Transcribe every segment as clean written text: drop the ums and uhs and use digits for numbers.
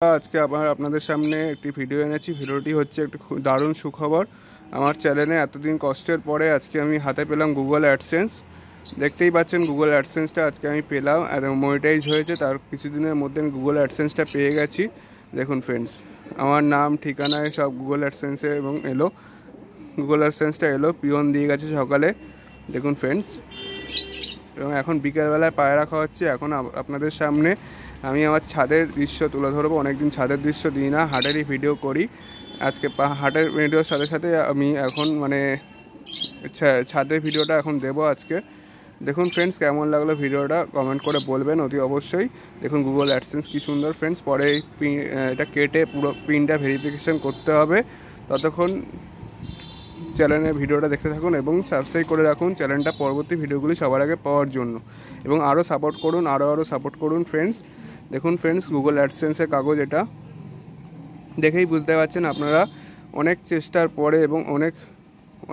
আজকে আবার আপনাদের সামনে একটি ভিডিও এনেছি। ভিডিওটি হচ্ছে একটি দারুণ সুখবর। আমার চ্যানেলে এতদিন কষ্টের পরে আজকে আমি হাতে পেলাম গুগল অ্যাডসেন্স। দেখতেই পাচ্ছেন গুগল অ্যাডসেন্সটা আজকে আমি পেলাম, এবং মনিটাইজ হয়েছে। তার কিছুদিনের মধ্যে আমি গুগল অ্যাডসেন্সটা পেয়ে গেছি। দেখুন ফ্রেন্ডস, আমার নাম ঠিকানায় সব গুগল অ্যাডসেন্সে এবং এলো, গুগল অ্যাডসেন্সটা এলো, পিয়ন দিয়ে গেছে সকালে। দেখুন ফ্রেন্ডস, এবং এখন বিকেলবেলায় পায়রা খাওয়াচ্ছি। এখন আপনাদের সামনে আমি আমার ছাদের দৃশ্য তুলে ধরবো। অনেকদিন ছাদের দৃশ্য দিই না, হাটেরই ভিডিও করি। আজকে হাটের ভিডিওর সাথে সাথে আমি এখন ছাদের ভিডিওটা এখন দেবো আজকে। দেখুন ফ্রেন্ডস, কেমন লাগলো ভিডিওটা কমেন্ট করে বলবেন অতি অবশ্যই। দেখুন গুগল অ্যাডসেন্স কি সুন্দর ফ্রেন্ডস। পরে এটা কেটে পুরো পিনটা ভেরিফিকেশান করতে হবে। ততক্ষণ চ্যানেলের ভিডিওটা দেখতে থাকুন এবং সাবস্ক্রাইব করে রাখুন চ্যানেলটা পরবর্তী ভিডিওগুলি সবার আগে পাওয়ার জন্য, এবং আরও সাপোর্ট করুন, আরও সাপোর্ট করুন ফ্রেন্ডস। দেখুন ফ্রেন্ডস, গুগল অ্যাডসেন্সের কাগজ এটা দেখেই বুঝতে পারছেন আপনারা। অনেক চেষ্টার পরে এবং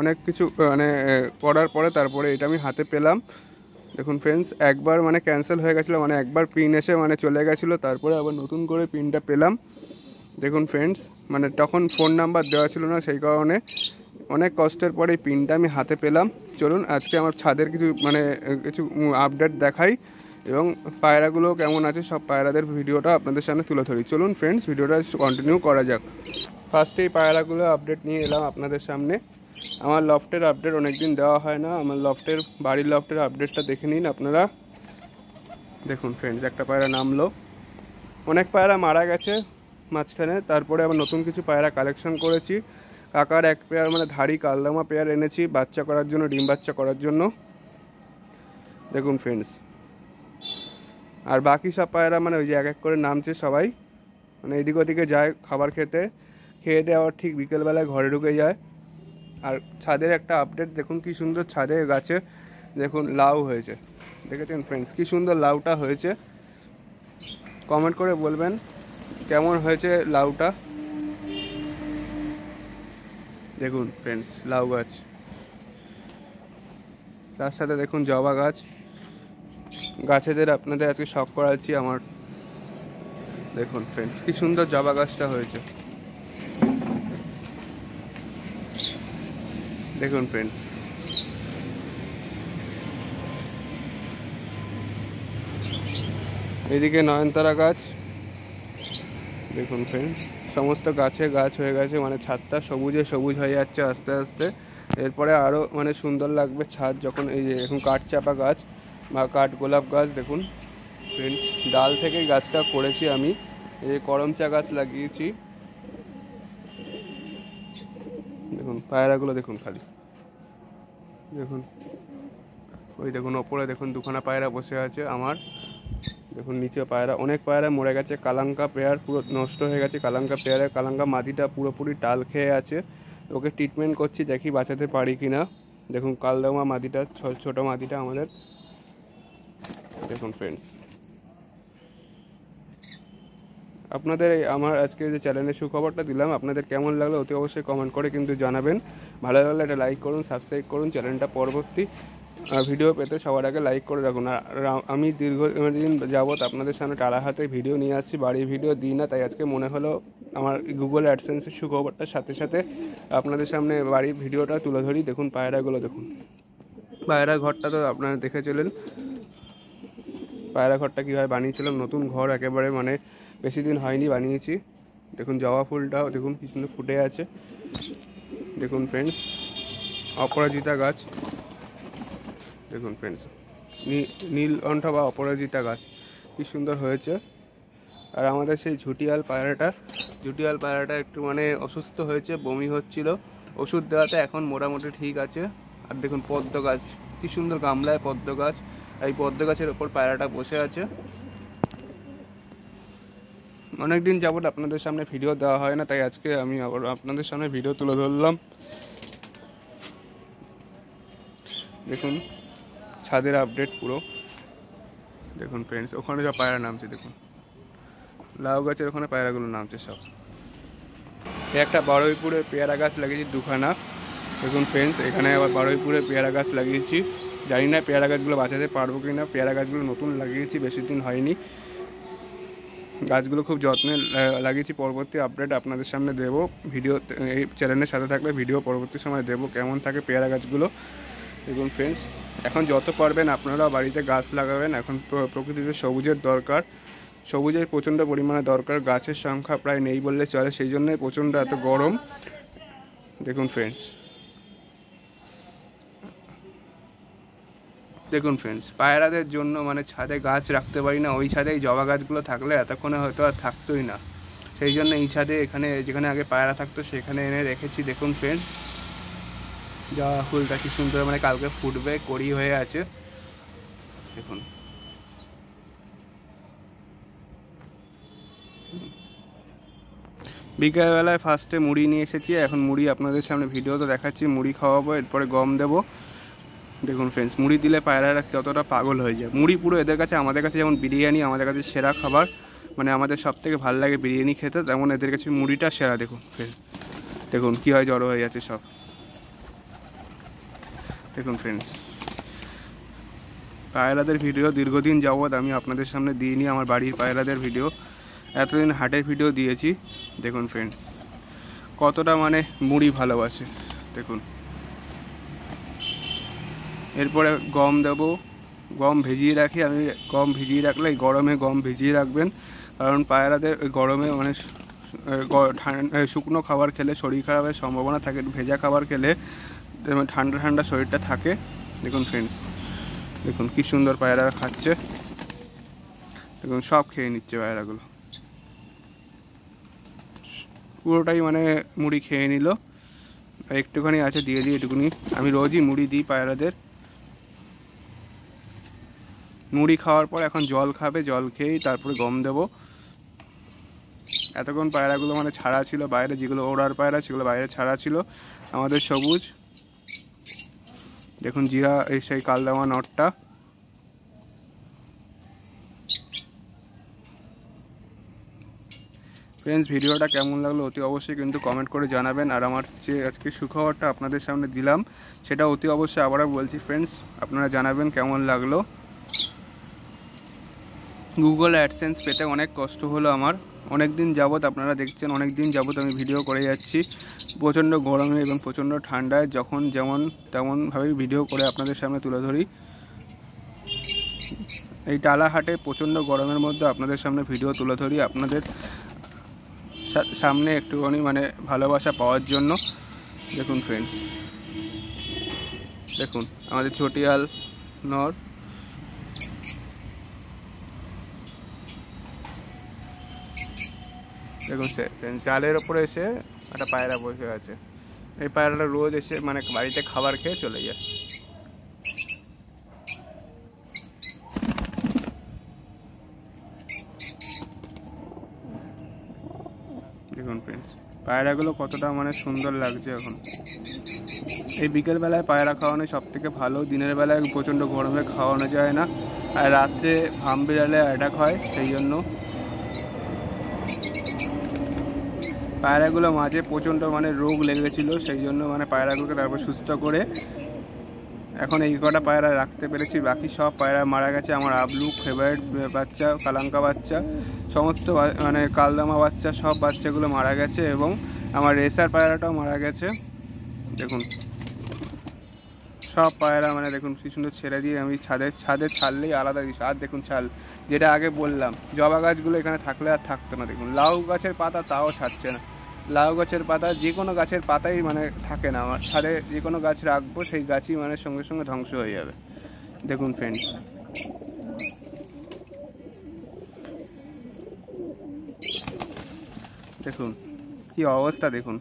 অনেক কিছু করার পরে তারপরে এটা আমি হাতে পেলাম। দেখুন ফ্রেন্ডস, একবার ক্যান্সেল হয়ে গেছিলো, একবার পিন এসে চলে গেছিলো, তারপরে আবার নতুন করে পিনটা পেলাম। দেখুন ফ্রেন্ডস, তখন ফোন নাম্বার দেওয়া ছিল না, সেই কারণে অনেক কষ্টের পরে এই পিনটা আমি হাতে পেলাম। চলুন আজকে আমার ছাদের কিছু আপডেট দেখাই, এবং পায়রাগুলো কেমন আছে সব পায়রাদের ভিডিওটা আপনাদের সামনে তুলে ধরি। চলুন ফ্রেন্ডস, ভিডিওটা কন্টিনিউ করা যাক। ফার্স্টেই পায়রাগুলো আপডেট নিয়ে এলাম আপনাদের সামনে। আমার লফটের আপডেট অনেকদিন দেওয়া হয় না, আমার বাড়ির লফটের আপডেটটা দেখে নিন আপনারা। দেখুন ফ্রেন্ডস, একটা পায়রা নামলো। অনেক পায়রা মারা গেছে মাঝখানে, তারপরে আবার নতুন কিছু পায়রা কালেকশন করেছি। কাকার এক পেয়ার ধাড়ি কালদামা পেয়ার এনেছি বাচ্চা করার জন্য, ডিম বাচ্চা করার জন্য। দেখুন ফ্রেন্ডস, আর বাকি সব পায়রা ওই যে এক এক করে নামছে সবাই, এদিক ওদিকে যায় খাবার খেয়ে দিয়ে আবার ঠিক বিকেলবেলায় ঘরে ঢুকে যায়। আর ছাদের একটা আপডেট দেখুন, কি সুন্দর ছাদের গাছে দেখুন লাউ হয়েছে। দেখেছেন ফ্রেন্ডস, কি সুন্দর লাউটা হয়েছে। কমেন্ট করে বলবেন কেমন হয়েছে লাউটা। দেখুন ফ্রেন্ডস, লাউ গাছ, তার সাথে দেখুন জবা গাছ। গাছেদের আপনাদের আজকে শখ করাচ্ছি আমার। দেখুন ফ্রেন্ডস, কি সুন্দর জবা গাছটা হয়েছে। দেখুন ফ্রেন্ডস, এদিকে নয়নতারা গাছ। দেখুন ফ্রেন্ডস, সমস্ত গাছ হয়ে গেছে, ছাদটা সবুজে সবুজ হয়ে যাচ্ছে আস্তে আস্তে। এরপরে আরও সুন্দর লাগবে ছাদ যখন এই যে এখন কাঠচাপা গাছ বা কাঠ গোলাপ গাছ। দেখুন ফ্রেন্ডস, ডাল থেকেই গাছটা করেছি আমি। এই যে করমচা গাছ লাগিয়েছি। দেখুন পায়রাগুলো দেখুন খালি, দেখুন ওই দেখুন ওপরে দেখুন দুখানা পায়রা বসে আছে আমার। দেখুন নিচে পায়রা, অনেক পায়রা মরে গেছে। কালাঙ্কা পেয়ার পুরো নষ্ট হয়ে গেছে। কালাঙ্কা মাদিটা পুরোপুরি টাল খেয়ে আছে। ওকে ট্রিটমেন্ট করছি, দেখি বাঁচাতে পারি কিনা। দেখুন কালদামা মাদিটা, ছোটো মাদিটা আমাদের। দেখুন ফ্রেন্ডস, আপনাদের আমার আজকে যে চ্যানেলের সুখবরটা দিলাম আপনাদের কেমন লাগলো অতি অবশ্যই কমেন্ট করে কিন্তু জানাবেন। ভালো লাগলে একটা লাইক করুন, সাবস্ক্রাইব করুন চ্যানেলটা পরবর্তী ভিডিও পেতে সবার আগে লাইক করে রাখুন। আর আমি দীর্ঘদিন যাবৎ আপনাদের সামনে টালাহাটে ভিডিও নিয়ে আসছি, বাড়ির ভিডিও দিই না, তাই আজকে মনে হলো আমার গুগল অ্যাডসেন্সের সুখবরটার সাথে সাথে আপনাদের সামনে বাড়ির ভিডিওটা তুলে ধরি। দেখুন পায়রাগুলো, দেখুন পায়রা ঘরটা তো আপনারা দেখেছিলেন, পায়রা ঘরটা কীভাবে বানিয়েছিলাম। নতুন ঘর একেবারে বেশি দিন হয়নি বানিয়েছি। দেখুন জবা ফুলটাও দেখুন কি সুন্দর ফুটে আছে। দেখুন ফ্রেন্ডস, অপরাজিতা গাছ। দেখুন ফ্রেন্ডস, নীলকণ্ঠ বা অপরাজিতা গাছ কি সুন্দর হয়েছে। আর আমাদের সেই ঝুটিয়াল পায়রাটা একটু অসুস্থ হয়েছে, বমি হচ্ছিল, ওষুধ দেওয়াতে এখন মোটামুটি ঠিক আছে। আর দেখুন পদ্ম গাছ, কি সুন্দর গামলায় পদ্ম গাছ। এই পদ্ম গাছের ওপর পায়রাটা বসে আছে। অনেকদিন যাবত আপনাদের সামনে ভিডিও দেওয়া হয় না, তাই আজকে আমি আবার আপনাদের সামনে ভিডিও তুলে ধরলাম। দেখুন ছাদের আপডেট পুরো। দেখুন ফ্রেন্ডস, ওখানে সব পায়রা নামছে। দেখুন লাউ গাছের ওখানে পায়রাগুলো নামছে সব। একটা বারুইপুরে পেয়ারা গাছ লাগিয়েছি দুখানা। দেখুন ফ্রেন্ডস, এখানে আবার বারুইপুরে পেয়ারা গাছ লাগিয়েছি। জানি না পেয়ারা গাছগুলো বাঁচাতে পারবো কি না। পেয়ারা গাছগুলো নতুন লাগিয়েছি, বেশি দিন হয়নি। গাছগুলো খুব যত্নে লাগিয়েছি। পরবর্তী আপডেট আপনাদের সামনে দেবো, ভিডিও এই চ্যানেলের সাথে থাকলে ভিডিও পরবর্তী সময় দেবো কেমন থাকে পেয়ারা গাছগুলো। দেখুন ফ্রেন্ডস, এখন যত পারবেন আপনারা বাড়িতে গাছ লাগাবেন। এখন প্রকৃতিতে সবুজের দরকার, সবুজের প্রচণ্ড পরিমাণে দরকার। গাছের সংখ্যা প্রায় নেই বললে চলে, সেই জন্যই প্রচণ্ড এত গরম। দেখুন ফ্রেন্ডস, দেখুন ফ্রেন্ডস, পায়রাদের জন্য মানে ছাদে গাছ রাখতে পারি না। ওই ছাদে এই জবা গাছগুলো থাকলে এতক্ষণে হয়তো আর থাকতোই না, সেই জন্য এই ছাদে এখানে যেখানে আগে পায়রা থাকতো সেখানে এনে রেখেছি। দেখুন ফ্রেন্ডস, জবা ফুলটা কি সুন্দর, মানে কালকে ফুটবে, কড়ি হয়ে আছে। দেখুন বিকেলবেলায় ফার্স্টে মুড়ি নিয়ে এসেছি। এখন মুড়ি আপনাদের সামনে ভিডিও তো দেখাচ্ছি, মুড়ি খাওয়াবো, এরপরে গম দেবো। দেখুন ফ্রেন্ডস, মুড়ি দিলে পায়রারা কতটা পাগল হয়ে যায়। মুড়ি পুরো এদের কাছে, আমাদের কাছে যেমন বিরিয়ানি আমাদের কাছে সেরা খাবার, মানে আমাদের সব থেকে ভালো লাগে বিরিয়ানি খেতে, তেমন এদের কাছে মুড়িটা সেরা। দেখুন ফ্রেন্ডস, দেখুন কী হয়, জড়ো হয়ে যাচ্ছে সব। দেখুন ফ্রেন্ডস, পায়রাদের ভিডিও দীর্ঘদিন যাবৎ আমি আপনাদের সামনে দিইনি, আমার বাড়ির পায়রাদের ভিডিও। এতদিন হাটের ভিডিও দিয়েছি। দেখুন ফ্রেন্ডস, কতটা মানে মুড়ি ভালোবাসে। দেখুন, এরপরে গম দেব। গম ভিজিয়ে রাখি আমি, গম ভিজিয়ে রাখলে গরমে গম ভিজিয়ে রাখবেন, কারণ পায়রাদের গরমে মানে শুকনো খাবার খেলে শরীর খারাপের সম্ভাবনা থাকে। ভেজা খাবার খেলে ঠান্ডা ঠান্ডা শরীরটা থাকে। দেখুন ফ্রেন্ডস, দেখুন কি সুন্দর পায়রা খাচ্ছে। দেখুন সব খেয়ে নিচ্ছে পায়রাগুলো, পুরোটাই মানে মুড়ি খেয়ে নিল। একটুখানি আছে, দিয়ে দিই এটুকুনি। আমি রোজই মুড়ি দিই পায়রাদের। মুড়ি খাওয়ার পর এখন জল খাবে, জল খেয়েই তারপরে গম দেবো। এতক্ষণ পায়রাগুলো মানে ছাড়া ছিল বাইরে, যেগুলো ওড়ার পায়রা সেগুলো বাইরে ছাড়া ছিল। আমাদের সবুজ, দেখুন জিরা, এই সেই কালদামা নটটা। ফ্রেন্ডস, ভিডিওটা কেমন লাগলো অতি অবশ্যই কিন্তু কমেন্ট করে জানাবেন। আর আমার যে আজকে সুখবরটা আপনাদের সামনে দিলাম সেটা অতি অবশ্যই আবারও বলছি ফ্রেন্ডস, আপনারা জানাবেন কেমন লাগলো। গুগল অ্যাডসেন্স পেতে অনেক কষ্ট হলো আমার, অনেক দিন যাবত আপনারা দেখছেন, অনেক দিন যাবত আমি ভিডিও করে যাচ্ছি প্রচণ্ড গরমে এবং প্রচণ্ড ঠান্ডায়। যখন যেমন তেমনভাবেই ভিডিও করে আপনাদের সামনে তুলে ধরি। এই টালাহাটে প্রচণ্ড গরমের মধ্যে আপনাদের সামনে ভিডিও তুলে ধরি, আপনাদের সামনে একটুখানি মানে ভালোবাসা পাওয়ার জন্য। দেখুন ফ্রেন্ডস, দেখুন আমাদের চটিয়াল নর। দেখুন ফ্রেন্ডস, জালের ওপরে এসে একটা পায়রা বসে আছে। এই পায়রাটা রোজ এসে মানে বাড়িতে খাবার খেয়ে চলে যায়। দেখুন ফ্রেন্ডস, পায়রাগুলো কতটা মানে সুন্দর লাগছে এখন। এই বিকেলবেলায় পায়রা খাওয়ানো সব থেকে ভালো, দিনের বেলায় প্রচণ্ড গরমে খাওয়ানো যায় না, আর রাত্রে হাম বিড়ালে অ্যাটাক হয়, সেই জন্য। পায়রাগুলো মাঝে প্রচণ্ড মানে রোগ লেগেছিলো, সেই জন্য মানে পায়রাগুলোকে তারপর সুস্থ করে এখন এই কটা পায়রা রাখতে পেরেছি। বাকি সব পায়রা মারা গেছে। আমার আবলু, ফেভারিট বাচ্চা, কালাঙ্কা বাচ্চা, সমস্ত মানে কালদামা বাচ্চা, সব বাচ্চাগুলো মারা গেছে এবং আমার রেসার পায়রাটাও মারা গেছে। দেখুন সব পায়রা মানে দেখুন কি সুন্দর ছেড়ে দিয়ে আমি ছাদে ছাড়লেই আলাদা কিছু। আর দেখুন ছাল, যেটা আগে বললাম, জবা গাছগুলো এখানে থাকলে আর থাকতো না। দেখুন লাউ গাছের পাতা তাও ছাড়ছে না, লাউ গাছের পাতা, যে কোনো গাছের পাতাই মানে থাকে না। আমার ছাদে যে কোনো গাছ রাখবো সেই গাছই মানে সঙ্গে সঙ্গে ধ্বংস হয়ে যাবে। দেখুন ফ্রেন্ডস, দেখুন কি অবস্থা। দেখুন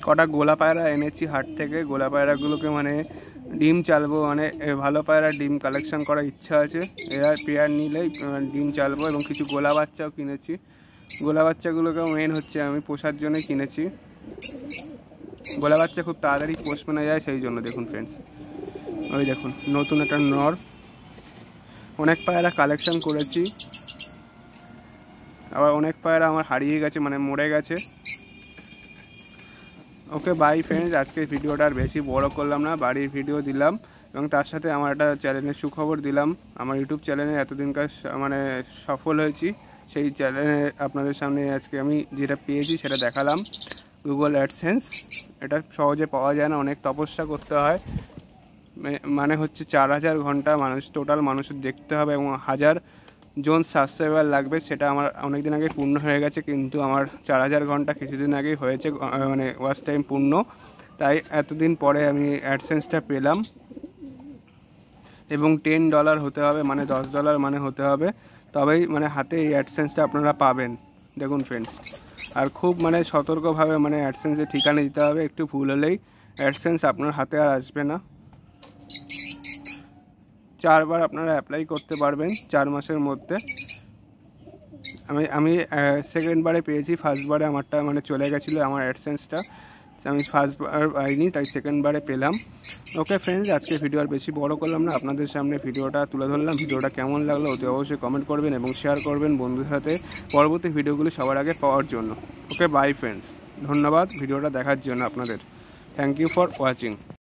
কটা গোলা পায়রা এনেছি হাট থেকে, গোলা পায়রাগুলোকে মানে ডিম চালবো, মানে ভালো পায়রা ডিম কালেকশন করার ইচ্ছা আছে। এরা পেয়ার নিলেই ডিম চালবো এবং কিছু গোলা বাচ্চাও কিনেছি। গোলা বাচ্চাগুলোকেও মেন হচ্ছে আমি পোষার জন্যই কিনেছি। গোলা বাচ্চা খুব তাড়াতাড়ি পোষ মেনে যায়, সেই জন্য। দেখুন ফ্রেন্ডস, ওই দেখুন নতুন একটা নর। অনেক পায়রা কালেকশন করেছি, আবার অনেক পায়রা আমার হারিয়ে গেছে, মানে মরে গেছে। ওকে বাই ফ্রেন্ডস, আজকের ভিডিওটা আর বেশি বড় করলাম না, বাড়ির ভিডিও দিলাম এবং তার সাথে আমার একটা চ্যানেলের সুখবর দিলাম। আমার ইউটিউব চ্যানেলে এতদিনকার মানে সফল হয়েছি, সেই চ্যানেলে আপনাদের সামনে আজকে আমি যেটা পেয়েছি সেটা দেখালাম। গুগল অ্যাডসেন্স এটা সহজে পাওয়া যায় না, অনেক তপস্যা করতে হয়। মানে হচ্ছে 4000 ঘন্টা টোটাল মানুষের দেখতে হবে এবং 1000 জন সাবস্ক্রাইবার লাগবে। সেটা আমার অনেক দিন আগে পূর্ণ হয়ে গেছে, কিন্তু আমার 4000 ঘন্টা কিছুদিন আগেই হয়েছে, মানে ওয়াচ টাইম পূর্ণ। তাই এতদিন পরে আমি অ্যাডসেন্সটা পেলাম এবং $10 হতে হবে, মানে $10 মানে হতে হবে, তবেই মানে হাতে এই অ্যাডসেন্সটা আপনারা পাবেন। দেখুন ফ্রেন্ডস, আর খুব মানে সতর্কভাবে মানে অ্যাডসেন্সের ঠিকানা দিতে হবে, একটু ভুল হলেই অ্যাডসেন্স আপনার হাতে আর আসবে না। 4 বার আপনারা অ্যাপ্লাই করতে পারবেন 4 মাসের মধ্যে। আমি সেকেন্ড বারে পেয়েছি, ফার্স্ট বারে আমারটা মানে চলে গেছিলো আমার অ্যাডসেন্সটা, আমি ফার্স্ট বার পাইনি, তাই সেকেন্ড বারে পেলাম। ওকে ফ্রেন্ডস, আজকে ভিডিও আর বেশি বড় করলাম না, আপনাদের সামনে ভিডিওটা তুলে ধরলাম। ভিডিওটা কেমন লাগলো অতি অবশ্যই কমেন্ট করবেন এবং শেয়ার করবেন বন্ধুদের সাথে পরবর্তী ভিডিওগুলি সবার আগে পাওয়ার জন্য। ওকে বাই ফ্রেন্ডস, ধন্যবাদ ভিডিওটা দেখার জন্য আপনাদের। Thank you for watching.